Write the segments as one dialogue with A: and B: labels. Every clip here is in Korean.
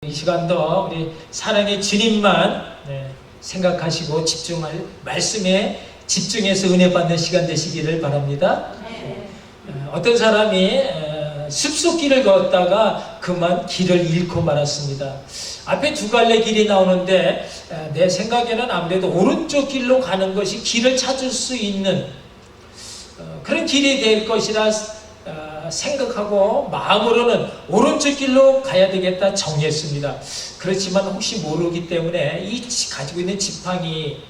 A: 이 시간도 우리 사랑의 주님만 생각하시고 집중할 말씀에 집중해서 은혜 받는 시간 되시기를 바랍니다. 어떤 사람이 숲속길을 걷다가 그만 길을 잃고 말았습니다. 앞에 두 갈래 길이 나오는데 내 생각에는 아무래도 오른쪽 길로 가는 것이 길을 찾을 수 있는 그런 길이 될 것이라 생각하고 마음으로는 오른쪽 길로 가야 되겠다 정했습니다. 그렇지만 혹시 모르기 때문에 이 가지고 있는 지팡이를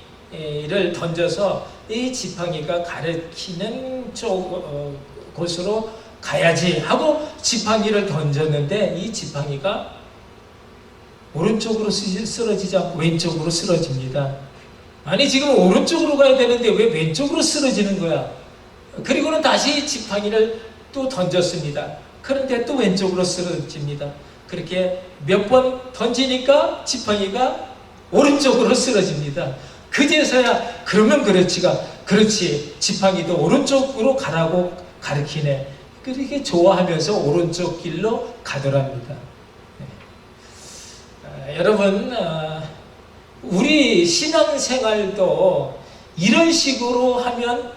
A: 던져서 이 지팡이가 가리키는 곳으로 가야지 하고 지팡이를 던졌는데 이 지팡이가 오른쪽으로 쓰러지지 않고 왼쪽으로 쓰러집니다. 아니 지금 오른쪽으로 가야 되는데 왜 왼쪽으로 쓰러지는 거야? 그리고는 다시 지팡이를 또 던졌습니다. 그런데 또 왼쪽으로 쓰러집니다. 그렇게 몇 번 던지니까 지팡이가 오른쪽으로 쓰러집니다. 그제서야 그러면 그렇지 지팡이도 오른쪽으로 가라고 가르치네. 그렇게 좋아하면서 오른쪽 길로 가더랍니다. 여러분 우리 신앙생활도 이런 식으로 하면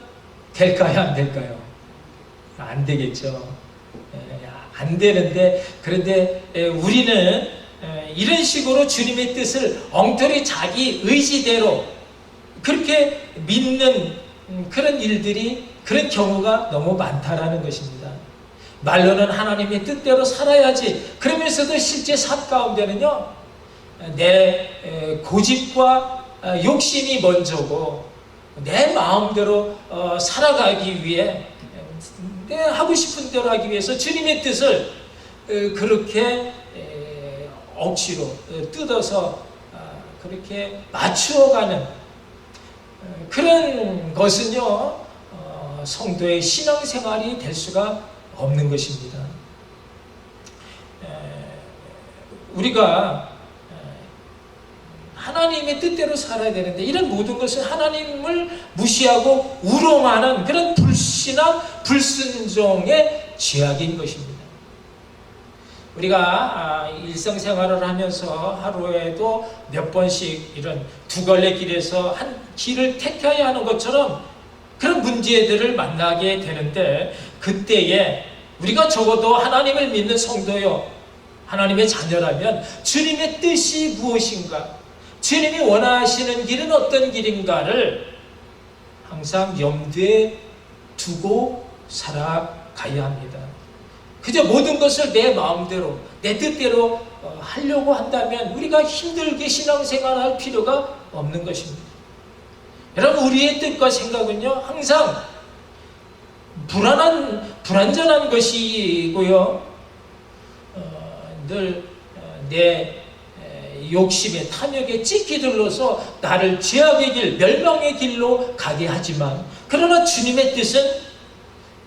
A: 될까요? 안 될까요? 안 되겠죠. 안 되는데 그런데 우리는 이런 식으로 주님의 뜻을 엉터리 자기 의지대로 그렇게 믿는 그런 일들이 그런 경우가 너무 많다라는 것입니다. 말로는 하나님의 뜻대로 살아야지 그러면서도 실제 삶 가운데는요 내 고집과 욕심이 먼저고 내 마음대로 살아가기 위해 내 하고 싶은 대로 하기 위해서 주님의 뜻을 그렇게 억지로 뜯어서 그렇게 맞추어가는 그런 것은요 성도의 신앙생활이 될 수가 없는 것입니다. 우리가 하나님의 뜻대로 살아야 되는데 이런 모든 것은 하나님을 무시하고 우롱하는 그런 불신앙, 불순종의 죄악인 것입니다. 우리가 일상생활을 하면서 하루에도 몇 번씩 이런 두 갈래 길에서 한 길을 택해야 하는 것처럼 그런 문제들을 만나게 되는데 그때에 우리가 적어도 하나님을 믿는 성도요 하나님의 자녀라면 주님의 뜻이 무엇인가 주님이 원하시는 길은 어떤 길인가를 항상 염두에 두고 살아가야 합니다. 그저 모든 것을 내 마음대로 내 뜻대로 하려고 한다면 우리가 힘들게 신앙생활할 필요가 없는 것입니다. 여러분 우리의 뜻과 생각은요 항상 불완전한 것이고요 늘 내 욕심에 탐욕에 찢기 들러서 나를 죄악의 길, 멸망의 길로 가게 하지만 그러나 주님의 뜻은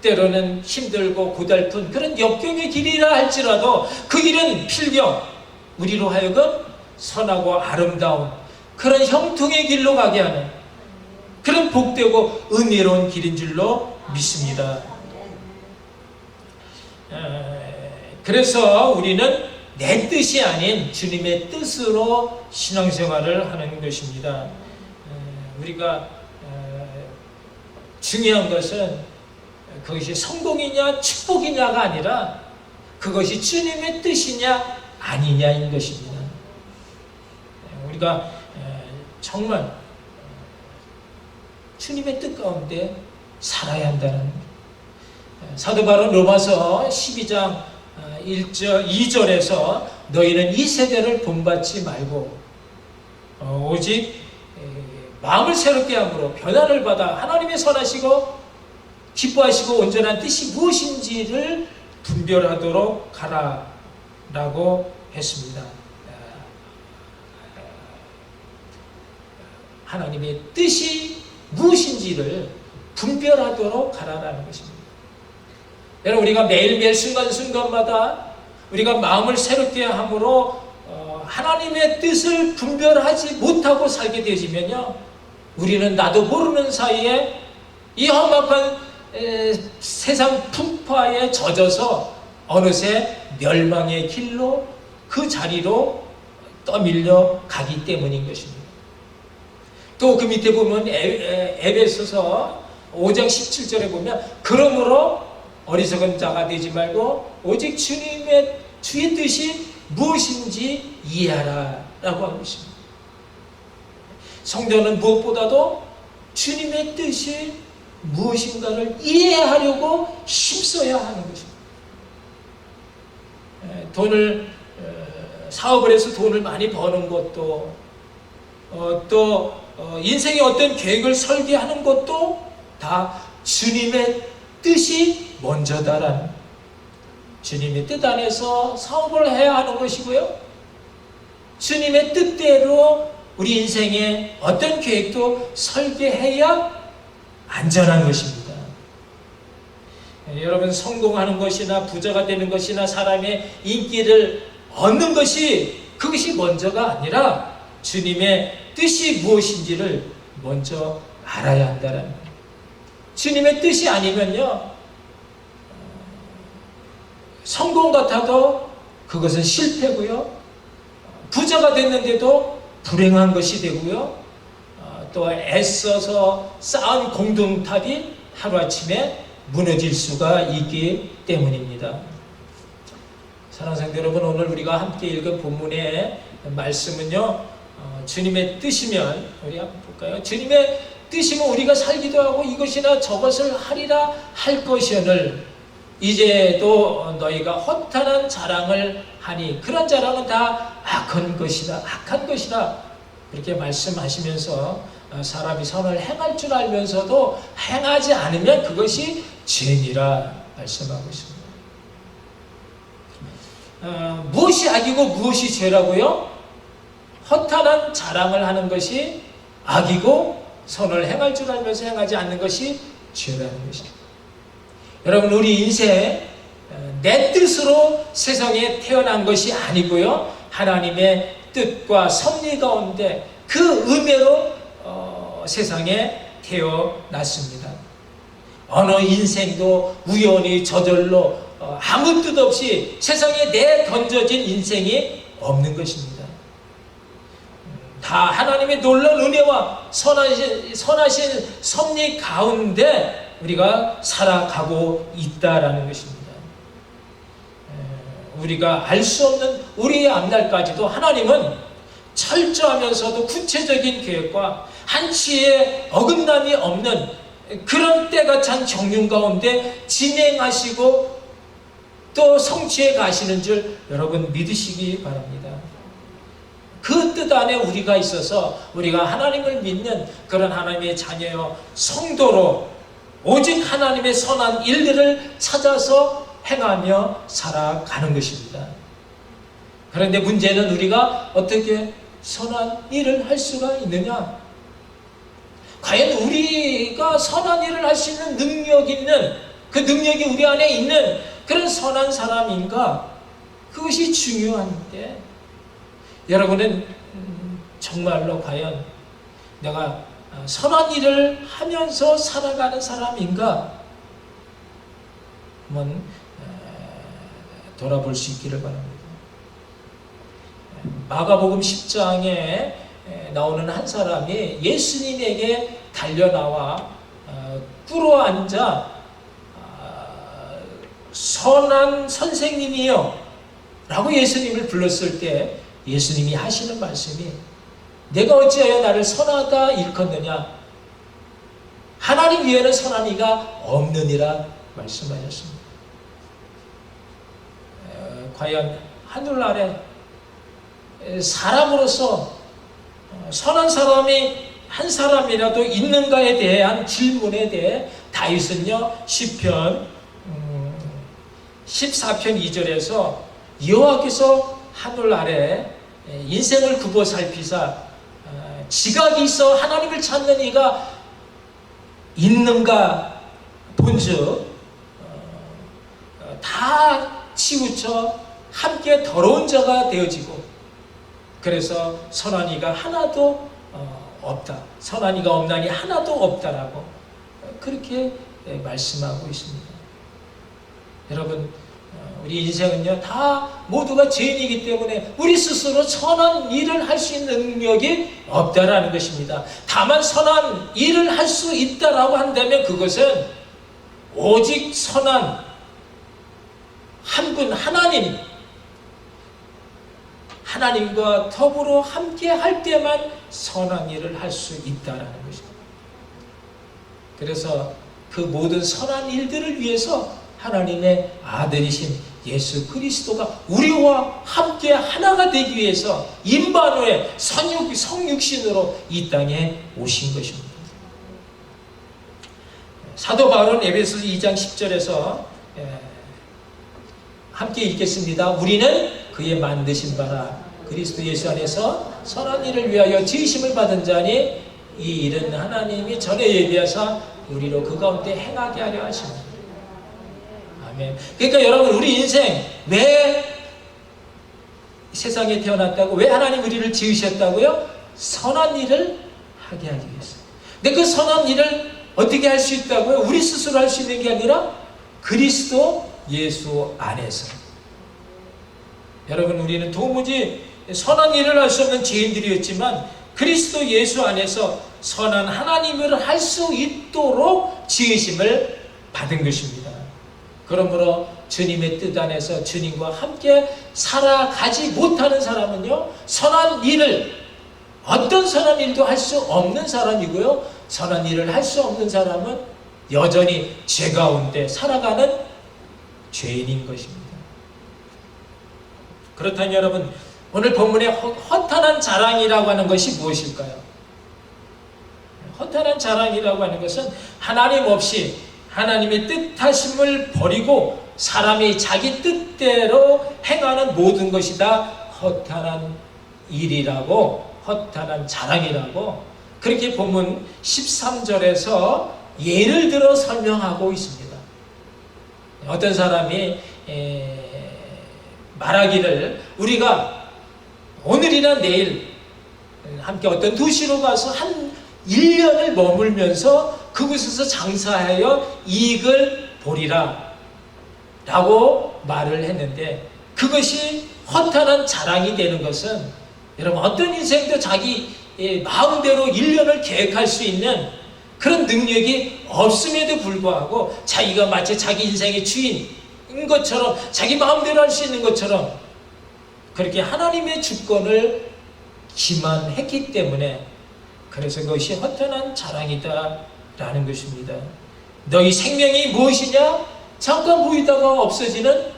A: 때로는 힘들고 고달픈 그런 역경의 길이라 할지라도 그 길은 필경 우리로 하여금 선하고 아름다운 그런 형통의 길로 가게 하는 그런 복되고 은혜로운 길인 줄로 믿습니다. 그래서 우리는 내 뜻이 아닌 주님의 뜻으로 신앙생활을 하는 것입니다. 우리가 중요한 것은 그것이 성공이냐 축복이냐가 아니라 그것이 주님의 뜻이냐 아니냐인 것입니다. 우리가 정말 주님의 뜻 가운데 살아야 한다는 사도 바울 로마서 12장 2절에서 너희는 이 세대를 본받지 말고 오직 마음을 새롭게 함으로 변화를 받아 하나님의 선하시고 기뻐하시고 온전한 뜻이 무엇인지를 분별하도록 하라라고 했습니다. 하나님의 뜻이 무엇인지를 분별하도록 하라라는 것입니다. 여러분 우리가 매일매일 순간순간마다 우리가 마음을 새롭게 함으로 하나님의 뜻을 분별하지 못하고 살게 되지면요 우리는 나도 모르는 사이에 이 험악한 세상 풍파에 젖어서 어느새 멸망의 길로 그 자리로 떠밀려 가기 때문인 것입니다. 또 그 밑에 보면 에베소서 5장 17절에 보면 그러므로 어리석은 자가 되지 말고 오직 주님의 주의 뜻이 무엇인지 이해하라 라고 하고 있습니다. 성도는 무엇보다도 주님의 뜻이 무엇인가를 이해하려고 힘써야 하는 것입니다. 사업을 해서 돈을 많이 버는 것도 또 인생의 어떤 계획을 설계하는 것도 다 주님의 뜻이 먼저다라는, 주님의 뜻 안에서 사업을 해야 하는 것이고요, 주님의 뜻대로 우리 인생의 어떤 계획도 설계해야 안전한 것입니다. 여러분, 성공하는 것이나 부자가 되는 것이나 사람의 인기를 얻는 것이, 그것이 먼저가 아니라 주님의 뜻이 무엇인지를 먼저 알아야 한다는 거예요. 주님의 뜻이 아니면요, 성공 같아도 그것은 실패고요, 부자가 됐는데도 불행한 것이 되고요, 또 애써서 쌓은 공동탑이 하루아침에 무너질 수가 있기 때문입니다. 사랑하는 성도 여러분, 오늘 우리가 함께 읽은 본문의 말씀은요, 주님의 뜻이면, 우리 한번 볼까요? 주님의 뜻이면 우리가 살기도 하고 이것이나 저것을 하리라 할 것이오늘 이제도 너희가 허탄한 자랑을 하니 그런 자랑은 다 악한 것이다 그렇게 말씀하시면서 사람이 선을 행할 줄 알면서도 행하지 않으면 그것이 죄니라 말씀하고 있습니다. 무엇이 악이고 무엇이 죄라고요? 허탄한 자랑을 하는 것이 악이고 선을 행할 줄 알면서 행하지 않는 것이 죄라는 것입니다. 여러분, 우리 인생 내 뜻으로 세상에 태어난 것이 아니고요, 하나님의 뜻과 섭리 가운데 그 은혜로 세상에 태어났습니다. 어느 인생도 우연히 저절로 아무 뜻 없이 세상에 내던져진 인생이 없는 것입니다. 다 하나님의 놀라운 은혜와 선하신 섭리 가운데 우리가 살아가고 있다라는 것입니다. 우리가 알 수 없는 우리의 앞날까지도 하나님은 철저하면서도 구체적인 계획과 한치의 어긋남이 없는 그런 때가 찬 경륜 가운데 진행하시고 또 성취해 가시는 줄 여러분 믿으시기 바랍니다. 그 뜻 안에 우리가 있어서 우리가 하나님을 믿는 그런 하나님의 자녀여 성도로 오직 하나님의 선한 일들을 찾아서 행하며 살아가는 것입니다. 그런데 문제는 우리가 어떻게 선한 일을 할 수가 있느냐? 과연 우리가 선한 일을 할 수 있는 능력 있는, 그 능력이 우리 안에 있는 그런 선한 사람인가? 그것이 중요한데, 여러분은 정말로 과연 내가 선한 일을 하면서 살아가는 사람인가? 한번 돌아볼 수 있기를 바랍니다. 마가복음 10장에 나오는 한 사람이 예수님에게 달려나와 꿇어앉아 선한 선생님이요 라고 예수님을 불렀을 때 예수님이 하시는 말씀이 내가 어찌하여 나를 선하다 일컫느냐, 하나님 위에는 선한 이가 없느니라 말씀하셨습니다. 과연 하늘 아래 사람으로서 선한 사람이 한 사람이라도 있는가에 대한 질문에 대해 다윗은요, 시편 14편 2절에서 여호와께서 하늘 아래 인생을 굽어 살피사 지각이 있어 하나님을 찾는 이가 있는가 본즉 다 치우쳐 함께 더러운 자가 되어지고 그래서 선한 이가 하나도 없다. 선한 이가 없나니 하나도 없다라고 그렇게 말씀하고 있습니다. 여러분, 우리 인생은요, 다 모두가 죄인이기 때문에 우리 스스로 선한 일을 할 수 있는 능력이 없다라는 것입니다. 다만 선한 일을 할 수 있다라고 한다면 그것은 오직 선한 한 분 하나님과 더불어 함께 할 때만 선한 일을 할 수 있다라는 것입니다. 그래서 그 모든 선한 일들을 위해서 하나님의 아들이신 예수 그리스도가 우리와 함께 하나가 되기 위해서 임마누엘 성육신으로 이 땅에 오신 것입니다. 사도 바울은 에베소서 2장 10절에서 함께 읽겠습니다. 우리는 그의 만드신 바라 그리스도 예수 안에서 선한 일을 위하여 지으심을 받은 자니 이 일은 하나님이 전에 예비하사 우리로 그 가운데 행하게 하려 하십니다. 아멘. 그러니까 여러분, 우리 인생 왜 세상에 태어났다고? 왜 하나님 우리를 지으셨다고요? 선한 일을 하게 하기 위해서. 근데 그 선한 일을 어떻게 할 수 있다고요? 우리 스스로 할 수 있는 게 아니라 그리스도 예수 안에서. 여러분, 우리는 도무지 선한 일을 할 수 없는 죄인들이었지만 그리스도 예수 안에서 선한 하나님을 할 수 있도록 지으심을 받은 것입니다. 그러므로 주님의 뜻 안에서 주님과 함께 살아가지 못하는 사람은요, 선한 일을, 어떤 선한 일도 할 수 없는 사람이고요, 선한 일을 할 수 없는 사람은 여전히 죄 가운데 살아가는 죄인인 것입니다. 그렇다면 여러분, 오늘 본문의 허탄한 자랑이라고 하는 것이 무엇일까요? 허탄한 자랑이라고 하는 것은 하나님 없이 하나님의 뜻하심을 버리고 사람이 자기 뜻대로 행하는 모든 것이 다 허탄한 일이라고, 허탄한 자랑이라고 그렇게 본문 13절에서 예를 들어 설명하고 있습니다. 어떤 사람이 말하기를 우리가 오늘이나 내일 함께 어떤 도시로 가서 한 1년을 머물면서 그곳에서 장사하여 이익을 보리라 라고 말을 했는데, 그것이 허탄한 자랑이 되는 것은 여러분, 어떤 인생도 자기 마음대로 1년을 계획할 수 있는 그런 능력이 없음에도 불구하고 자기가 마치 자기 인생의 주인인 것처럼, 자기 마음대로 할 수 있는 것처럼 그렇게 하나님의 주권을 기만했기 때문에, 그래서 그것이 허탄한 자랑이다 라는 것입니다. 너희 생명이 무엇이냐? 잠깐 보이다가 없어지는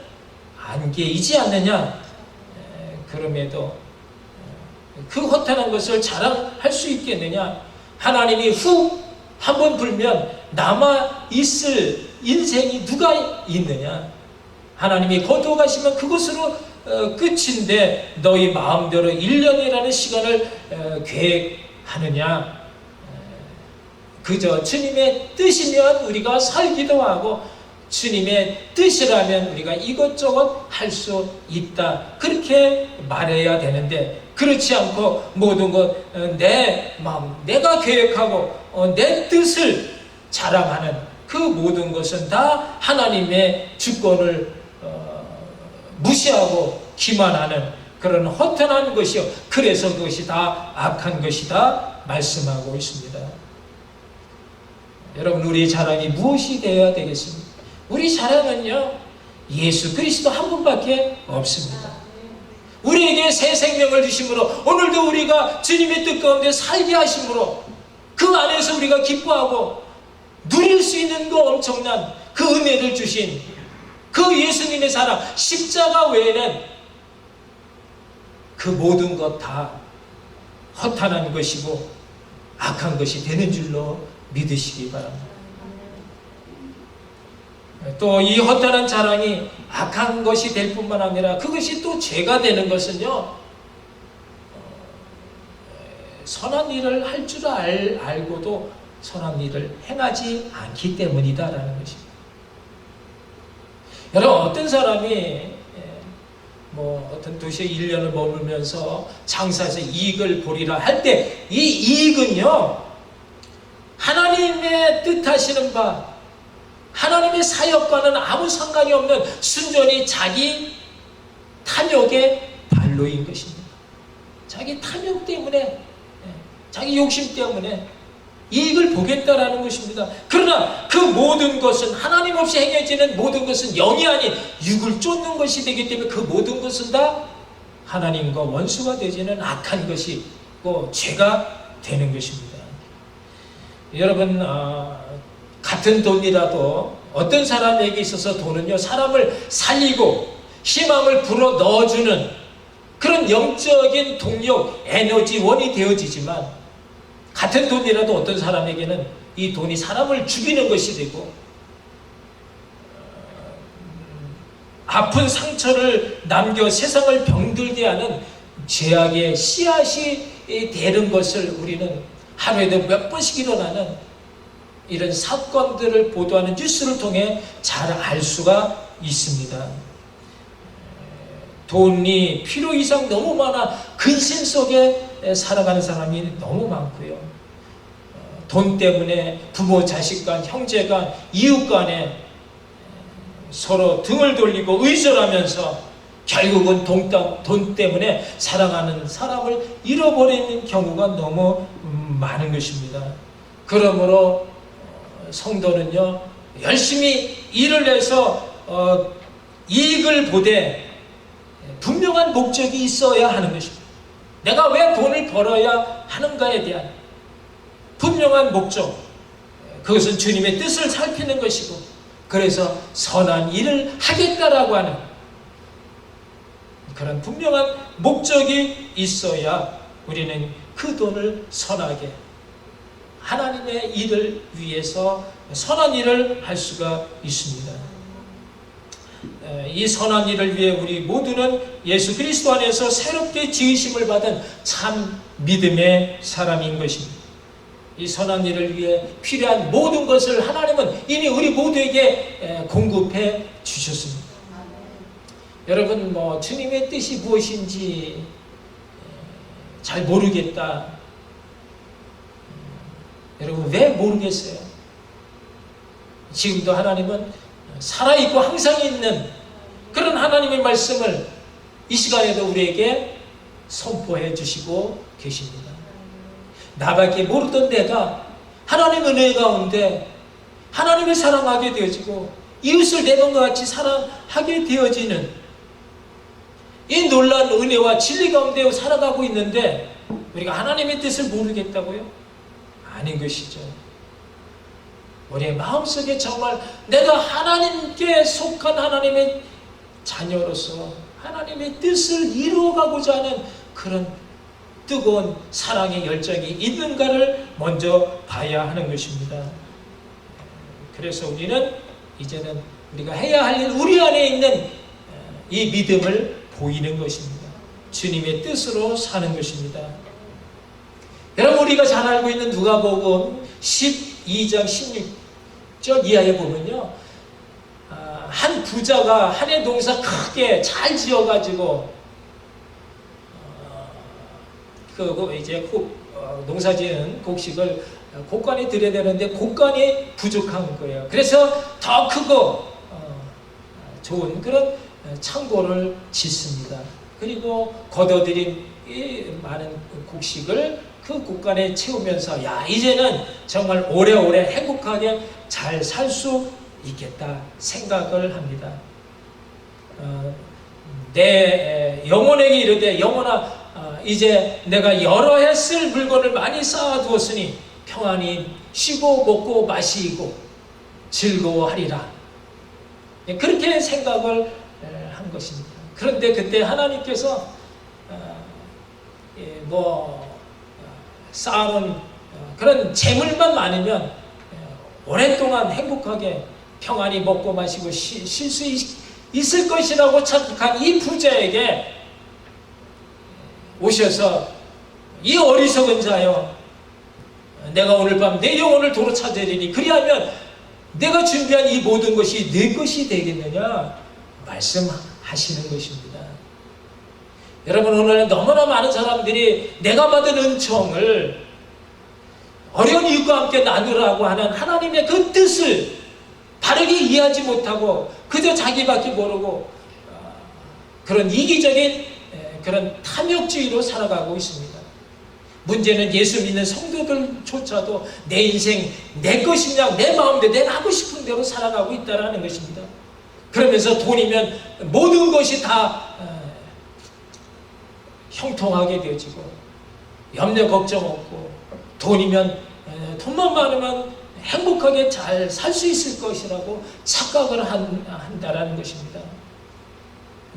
A: 안개이지 않느냐? 그럼에도 그 허탄한 것을 자랑할 수 있겠느냐? 하나님이 후 한번 불면 남아 있을 인생이 누가 있느냐? 하나님이 거두어가시면 그것으로 끝인데 너희 마음대로 1년이라는 시간을 계획하느냐? 그저 주님의 뜻이면 우리가 살기도 하고 주님의 뜻이라면 우리가 이것저것 할 수 있다, 그렇게 말해야 되는데, 그렇지 않고 모든 것 내 마음, 내가 계획하고 내 뜻을 자랑하는 그 모든 것은 다 하나님의 주권을 무시하고 기만하는 그런 허탄한 것이요, 그래서 그것이 다 악한 것이다 말씀하고 있습니다. 여러분, 우리의 자랑이 무엇이 되어야 되겠습니까? 우리 자랑은요, 예수 그리스도 한 분밖에 없습니다. 우리에게 새 생명을 주심으로, 오늘도 우리가 주님의 뜻 가운데 살게 하심으로 그 안에서 우리가 기뻐하고 누릴 수 있는 그 엄청난 그 은혜를 주신 그 예수님의 사랑, 십자가 외에는 그 모든 것 다 허탄한 것이고 악한 것이 되는 줄로 믿으시기 바랍니다. 또 이 허탄한 자랑이 악한 것이 될 뿐만 아니라 그것이 또 죄가 되는 것은요, 선한 일을 할 줄 알고도 선한 일을 행하지 않기 때문이다라는 것입니다. 여러분, 어떤 사람이 어떤 도시에 1년을 머물면서 장사해서 이익을 보리라 할 때, 이 이익은요, 하나님의 뜻하시는 바, 하나님의 사역과는 아무 상관이 없는 순전히 자기 탐욕의 발로인 것입니다. 자기 탐욕 때문에, 자기 욕심 때문에 이익을 보겠다라는 것입니다. 그러나 그 모든 것은, 하나님 없이 행해지는 모든 것은 영이 아닌 육을 쫓는 것이 되기 때문에 그 모든 것은 다 하나님과 원수가 되지는 악한 것이고 죄가 되는 것입니다. 여러분, 같은 돈이라도 어떤 사람에게 있어서 돈은요, 사람을 살리고 희망을 불어 넣어주는 그런 영적인 동력, 에너지원이 되어지지만, 같은 돈이라도 어떤 사람에게는 이 돈이 사람을 죽이는 것이 되고, 아픈 상처를 남겨 세상을 병들게 하는 죄악의 씨앗이 되는 것을 우리는 하루에도 몇 번씩 일어나는 이런 사건들을 보도하는 뉴스를 통해 잘 알 수가 있습니다. 돈이 필요 이상 너무 많아 근심 속에 살아가는 사람이 너무 많고요. 돈 때문에 부모, 자식 간, 형제 간, 이웃 간에 서로 등을 돌리고 의절하면서 결국은 돈 때문에 사랑하는 사람을 잃어버리는 경우가 너무 많은 것입니다. 그러므로 성도는요, 열심히 일을 해서 이익을 보되 분명한 목적이 있어야 하는 것입니다. 내가 왜 돈을 벌어야 하는가에 대한 분명한 목적, 그것은 주님의 뜻을 살피는 것이고, 그래서 선한 일을 하겠다라고 하는 그런 분명한 목적이 있어야 우리는 그 돈을 선하게 하나님의 일을 위해서 선한 일을 할 수가 있습니다. 이 선한 일을 위해 우리 모두는 예수 그리스도 안에서 새롭게 지으심을 받은 참 믿음의 사람인 것입니다. 이 선한 일을 위해 필요한 모든 것을 하나님은 이미 우리 모두에게 공급해 주셨습니다. 여러분, 주님의 뜻이 무엇인지 잘 모르겠다. 여러분, 왜 모르겠어요? 지금도 하나님은 살아있고 항상 있는 그런 하나님의 말씀을 이 시간에도 우리에게 선포해 주시고 계십니다. 나밖에 모르던 내가 하나님의 은혜 가운데 하나님을 사랑하게 되어지고 이웃을 내 몸과 같이 사랑하게 되어지는 이 놀라운 은혜와 진리 가운데 살아가고 있는데 우리가 하나님의 뜻을 모르겠다고요? 아닌 것이죠. 우리의 마음속에 정말 내가 하나님께 속한 하나님의 자녀로서 하나님의 뜻을 이루어가고자 하는 그런 뜨거운 사랑의 열정이 있는가를 먼저 봐야 하는 것입니다. 그래서 우리는 이제는 우리가 해야 할 일, 우리 안에 있는 이 믿음을 보이는 것입니다. 주님의 뜻으로 사는 것입니다. 여러분, 우리가 잘 알고 있는 누가복음 12장 16절 이하에 보면요, 한 부자가 한 해 농사 크게 잘 지어가지고 이제 농사지은 곡식을 곡간에 들여야 되는데 곡간이 부족한 거예요. 그래서 더 크고 좋은 그런 창고를 짓습니다. 그리고 걷어들인 이 많은 곡식을 그 곡간에 채우면서 이제는 정말 오래오래 행복하게 잘 살 수 있겠다 생각을 합니다. 내 영혼에게 이르되 영혼아, 이제 내가 여러 해 쓸 물건을 많이 쌓아두었으니 평안히 쉬고 먹고 마시고 즐거워하리라. 그렇게 생각을 한 것입니다. 그런데 그때 하나님께서 쌓아놓은 그런 재물만 많으면 오랫동안 행복하게 평안히 먹고 마시고 쉴 수 있을 것이라고 착각한 이 부자에게 오셔서 이 어리석은 자여, 내가 오늘 밤 내 영혼을 도로 찾으리니 그리하면 내가 준비한 이 모든 것이 내 것이 되겠느냐 말씀하시는 것입니다. 여러분, 오늘 너무나 많은 사람들이 내가 받은 은총을 어려운 이웃과 함께 나누라고 하는 하나님의 그 뜻을 바르게 이해하지 못하고 그저 자기밖에 모르고 그런 이기적인 그런 탐욕주의로 살아가고 있습니다. 문제는 예수 믿는 성도들조차도 내 인생 내 것이냐 내 마음대로 내가 하고 싶은 대로 살아가고 있다는 것입니다. 그러면서 돈이면 모든 것이 다 형통하게 되어지고 염려 걱정 없고 돈이면 돈만 많으면 행복하게 잘 살 수 있을 것이라고 착각을 한다라는 것입니다.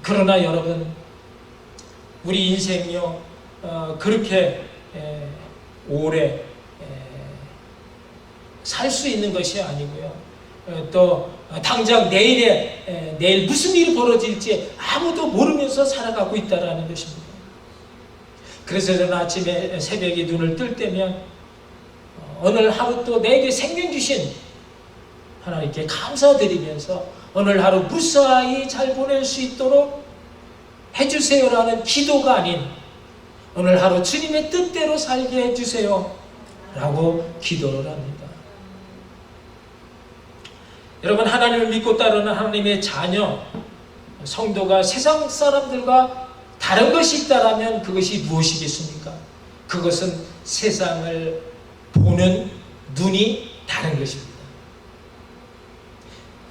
A: 그러나 여러분, 우리 인생이요 그렇게 오래 살 수 있는 것이 아니고요. 또 당장 내일 무슨 일이 벌어질지 아무도 모르면서 살아가고 있다는 것입니다. 그래서 저는 아침에 새벽에 눈을 뜰 때면 오늘 하루 또 내게 생명 주신 하나님께 감사드리면서 오늘 하루 무사히 잘 보낼 수 있도록 해주세요라는 기도가 아닌 오늘 하루 주님의 뜻대로 살게 해주세요 라고 기도를 합니다. 여러분, 하나님을 믿고 따르는 하나님의 자녀 성도가 세상 사람들과 다른 것이 있다라면 그것이 무엇이겠습니까? 그것은 세상을 보는 눈이 다른 것입니다.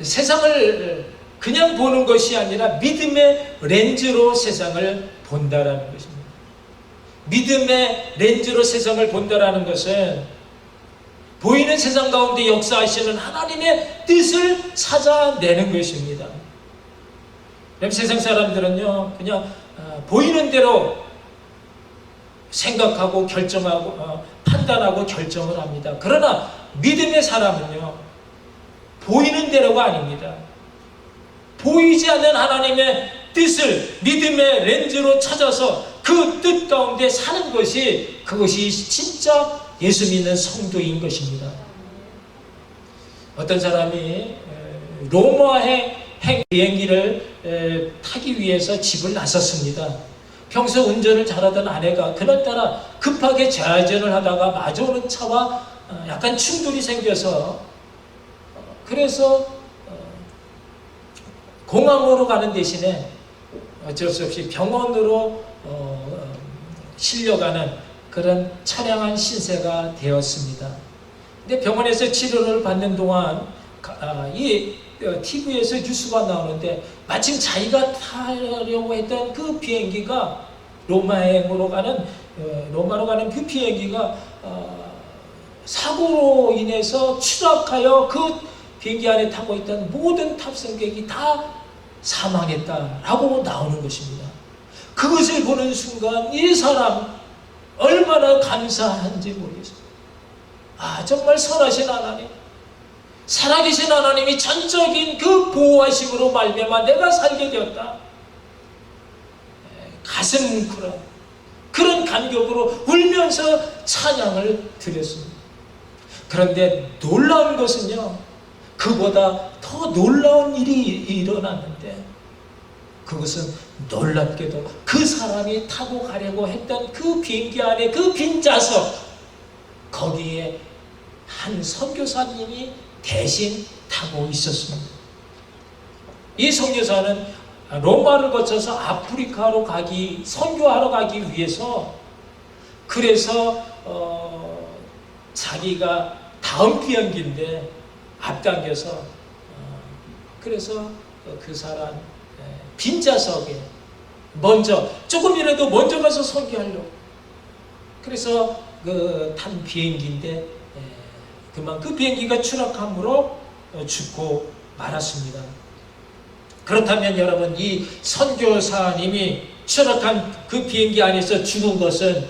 A: 세상을 그냥 보는 것이 아니라 믿음의 렌즈로 세상을 본다라는 것입니다. 믿음의 렌즈로 세상을 본다라는 것은 보이는 세상 가운데 역사하시는 하나님의 뜻을 찾아내는 것입니다. 세상 사람들은요 그냥 보이는 대로 생각하고 결정하고 판단하고 결정을 합니다. 그러나 믿음의 사람은요 보이는 대로가 아닙니다. 보이지 않는 하나님의 뜻을 믿음의 렌즈로 찾아서 그 뜻 가운데 사는 것이 그것이 진짜 예수 믿는 성도인 것입니다. 어떤 사람이 로마의 비행기를 타기 위해서 집을 나섰습니다. 평소 운전을 잘하던 아내가 그날따라 급하게 좌회전을 하다가 마주오는 차와 약간 충돌이 생겨서 그래서 공항으로 가는 대신에 어쩔 수 없이 병원으로 실려가는 그런 처량한 신세가 되었습니다. 근데 병원에서 치료를 받는 동안 이 TV에서 뉴스가 나오는데 마침 자기가 타려고 했던 그 비행기가 로마로 가는 그 비행기가 사고로 인해서 추락하여 그 비행기 안에 타고 있던 모든 탑승객이 다 사망했다라고 나오는 것입니다. 그것을 보는 순간 이 사람 얼마나 감사한지 모르겠습니다. 정말 선하신 하나님, 살아계신 하나님이 전적인 그 보호하심으로 말미암아 내가 살게 되었다. 가슴 뭉클한 그런 감격으로 울면서 찬양을 드렸습니다. 그런데 놀라운 것은요, 그보다 더 놀라운 일이 일어났는데 그것은 놀랍게도 그 사람이 타고 가려고 했던 그 비행기 안에 그 빈 좌석 거기에 한 선교사님이 대신 타고 있었습니다. 이 선교사는 로마를 거쳐서 아프리카로 선교하러 가기 위해서 그래서 자기가 다음 비행기인데 앞당겨서 그래서 그 사람 빈좌석에 먼저 조금이라도 먼저 가서 선교하려고 그래서 그 탄 비행기인데 그만 그 비행기가 추락함으로 죽고 말았습니다. 그렇다면 여러분, 이 선교사님이 추락한 그 비행기 안에서 죽은 것은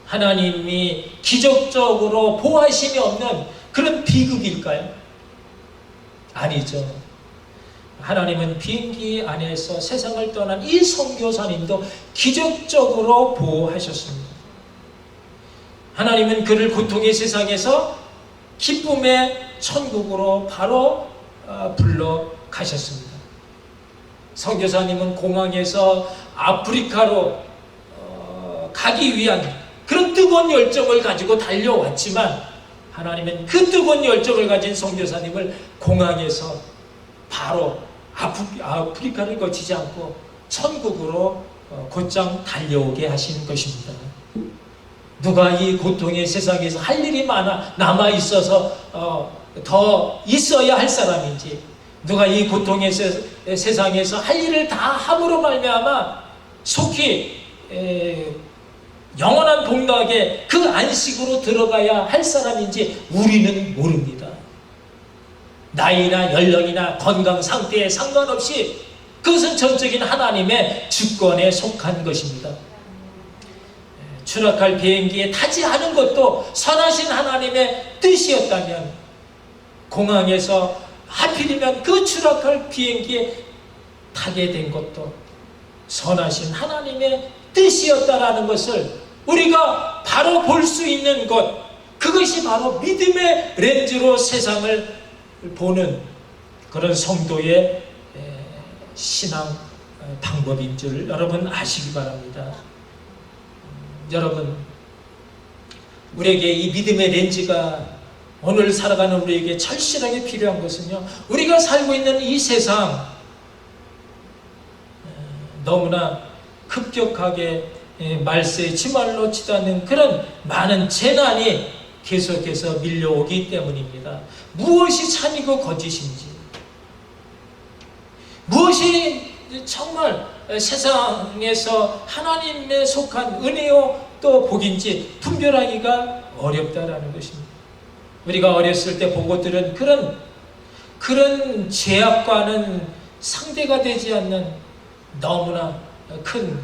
A: 하나님이 기적적으로 보호하심이 없는 그런 비극일까요? 아니죠. 하나님은 비행기 안에서 세상을 떠난 이 선교사님도 기적적으로 보호하셨습니다. 하나님은 그를 고통의 세상에서 기쁨의 천국으로 바로 불러 가셨습니다. 선교사님은 공항에서 아프리카로 가기 위한 그런 뜨거운 열정을 가지고 달려왔지만 하나님은 그 뜨거운 열정을 가진 선교사님을 공항에서 바로 아프리카를 거치지 않고 천국으로 곧장 달려오게 하신 것입니다. 누가 이 고통의 세상에서 할 일이 남아 있어서 더 있어야 할 사람인지, 누가 이 고통의 세상에서 할 일을 다 함으로 말미암아 속히 영원한 복락에 그 안식으로 들어가야 할 사람인지 우리는 모릅니다. 나이나 연령이나 건강 상태에 상관없이 그것은 전적인 하나님의 주권에 속한 것입니다. 추락할 비행기에 타지 않은 것도 선하신 하나님의 뜻이었다면, 공항에서 하필이면 그 추락할 비행기에 타게 된 것도 선하신 하나님의 뜻이었다라는 것을 우리가 바로 볼 수 있는 것, 그것이 바로 믿음의 렌즈로 세상을 보는 그런 성도의 신앙 방법인 줄 여러분 아시기 바랍니다. 여러분, 우리에게 이 믿음의 렌즈가 오늘 살아가는 우리에게 절실하게 필요한 것은요, 우리가 살고 있는 이 세상, 너무나 급격하게 말세에 지말로 치닫는 그런 많은 재난이 계속해서 밀려오기 때문입니다. 무엇이 참이고 거짓인지, 무엇이 정말 세상에서 하나님에 속한 은혜요 또 복인지 분별하기가 어렵다라는 것입니다. 우리가 어렸을 때 보고 들은 그런 죄악과는 상대가 되지 않는 너무나 큰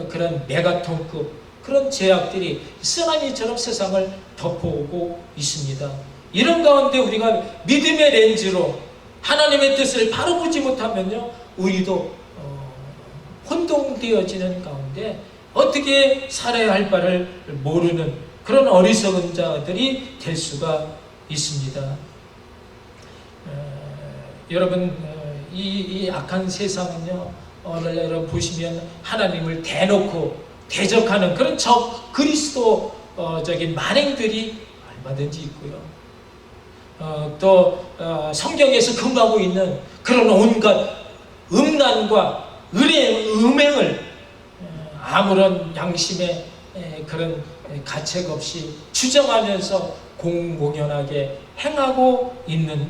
A: 그런 메가톤급 그런 죄악들이 쓰나미처럼 세상을 덮어오고 있습니다. 이런 가운데 우리가 믿음의 렌즈로 하나님의 뜻을 바로 보지 못하면요, 우리도 혼동되어지는 가운데 어떻게 살아야 할 바를 모르는 그런 어리석은 자들이 될 수가 있습니다. 여러분, 이 악한 세상은요, 오늘 여러분 보시면 하나님을 대놓고 대적하는 그런 그리스도적인 만행들이 얼마든지 있고요. 또 성경에서 금하고 있는 그런 온갖 음란과 음행을 아무런 양심의 그런 가책 없이 주장하면서 공공연하게 행하고 있는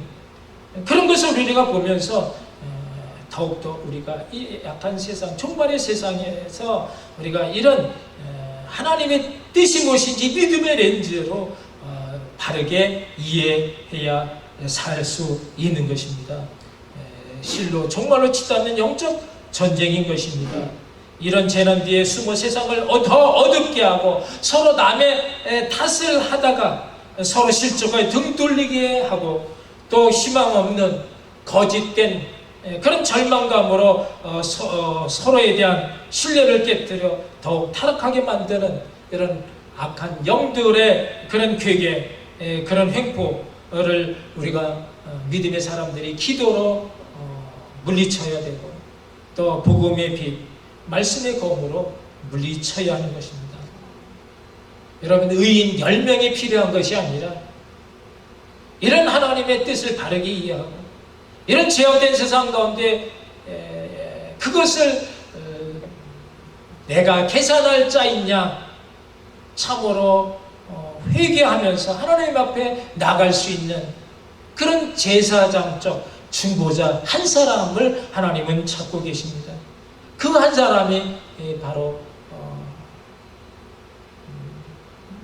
A: 그런 것을 우리가 보면서 더욱더 우리가 이 약한 세상, 종말의 세상에서 우리가 이런 하나님의 뜻이 무엇인지 믿음의 렌즈로 바르게 이해해야 살 수 있는 것입니다. 실로 정말로 치닫는 영적 전쟁인 것입니다. 이런 재난 뒤에 숨어 세상을 더 어둡게 하고 서로 남의 탓을 하다가 서로 실족에 등 돌리게 하고 또 희망 없는 거짓된 그런 절망감으로 서로에 대한 신뢰를 깨뜨려 더욱 타락하게 만드는 이런 악한 영들의 그런 괴계, 그런 횡포를 우리가 믿음의 사람들이 기도로 물리쳐야 되고 또 복음의 빛, 말씀의 검으로 물리쳐야 하는 것입니다. 여러분, 의인 10명이 필요한 것이 아니라 이런 하나님의 뜻을 바르게 이해하고 이런 죄악된 세상 가운데 그것을 내가 계산할 자있냐 참으로 회개하면서 하나님 앞에 나갈 수 있는 그런 제사장적 중보자 한 사람을 하나님은 찾고 계십니다. 그 한 사람이 바로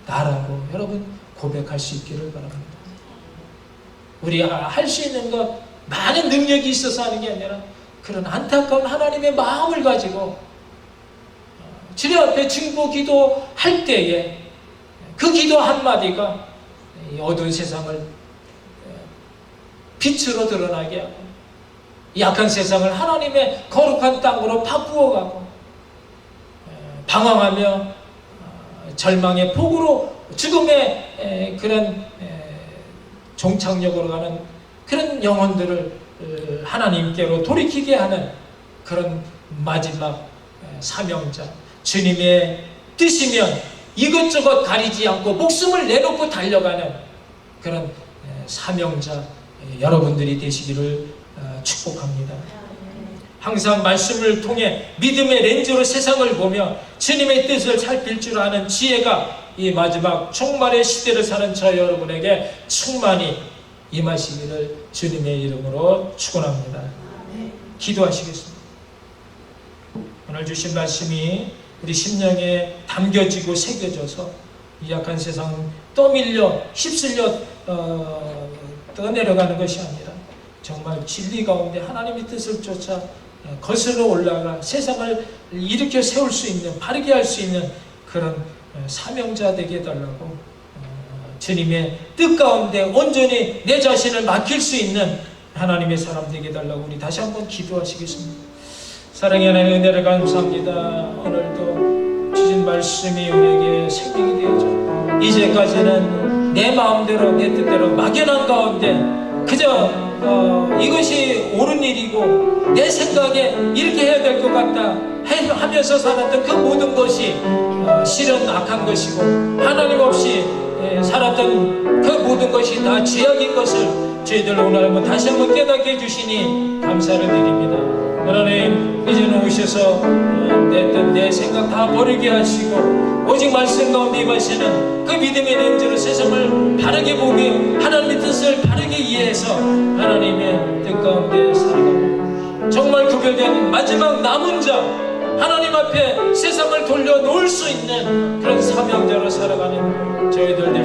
A: 나라고 여러분 고백할 수 있기를 바랍니다. 우리가 할 수 있는 것 많은 능력이 있어서 하는 게 아니라 그런 안타까운 하나님의 마음을 가지고 주님 앞에 중보 기도할 때에 그 기도 한마디가 어두운 세상을 빛으로 드러나게 하고 약한 세상을 하나님의 거룩한 땅으로 바꾸어가고 방황하며 절망의 폭우로 죽음의 그런 종착역으로 가는 그런 영혼들을 하나님께로 돌이키게 하는 그런 마지막 사명자 주님의 뜻이면 이것저것 가리지 않고 목숨을 내놓고 달려가는 그런 사명자 여러분들이 되시기를 축복합니다. 항상 말씀을 통해 믿음의 렌즈로 세상을 보며 주님의 뜻을 살필 줄 아는 지혜가 이 마지막 종말의 시대를 사는 저 여러분에게 충만히 임하시기를 주님의 이름으로 축원합니다. 기도하시겠습니다. 오늘 주신 말씀이 우리 심령에 담겨지고 새겨져서 이 약한 세상 떠밀려 휩쓸려 떠내려가는 것이 아니라 정말 진리 가운데 하나님의 뜻을 쫓아 거슬러 올라가 세상을 일으켜 세울 수 있는, 바르게 할 수 있는 그런 사명자 되게 해달라고, 주님의 뜻 가운데 온전히 내 자신을 맡길 수 있는 하나님의 사람 되게 해달라고 우리 다시 한번 기도하시겠습니다. 사랑의 하나님, 은혜를 감사합니다. 오늘도 주신 말씀이 우리에게 생명이 되어져 이제까지는 내 마음대로 내 뜻대로 막연한 가운데 그저 이것이 옳은 일이고 내 생각에 이렇게 해야 될 것 같다 하면서 살았던 그 모든 것이 실은 악한 것이고 하나님 없이 살았던 그 모든 것이 다 죄악인 것을 저희들 오늘 다시 한번 깨닫게 해주시니 감사를 드립니다. 하나님, 이제는 오셔서 내 뜻, 내 생각 다 버리게 하시고 오직 말씀 가운데 임하시는 그 믿음의 렌즈로 세상을 바르게 보게, 하나님의 뜻을 바르게 이해해서 하나님의 뜻 가운데 살아가고 정말 구별된 마지막 남은 자, 하나님 앞에 세상을 돌려놓을 수 있는 그런 사명자로 살아가는 저희들 될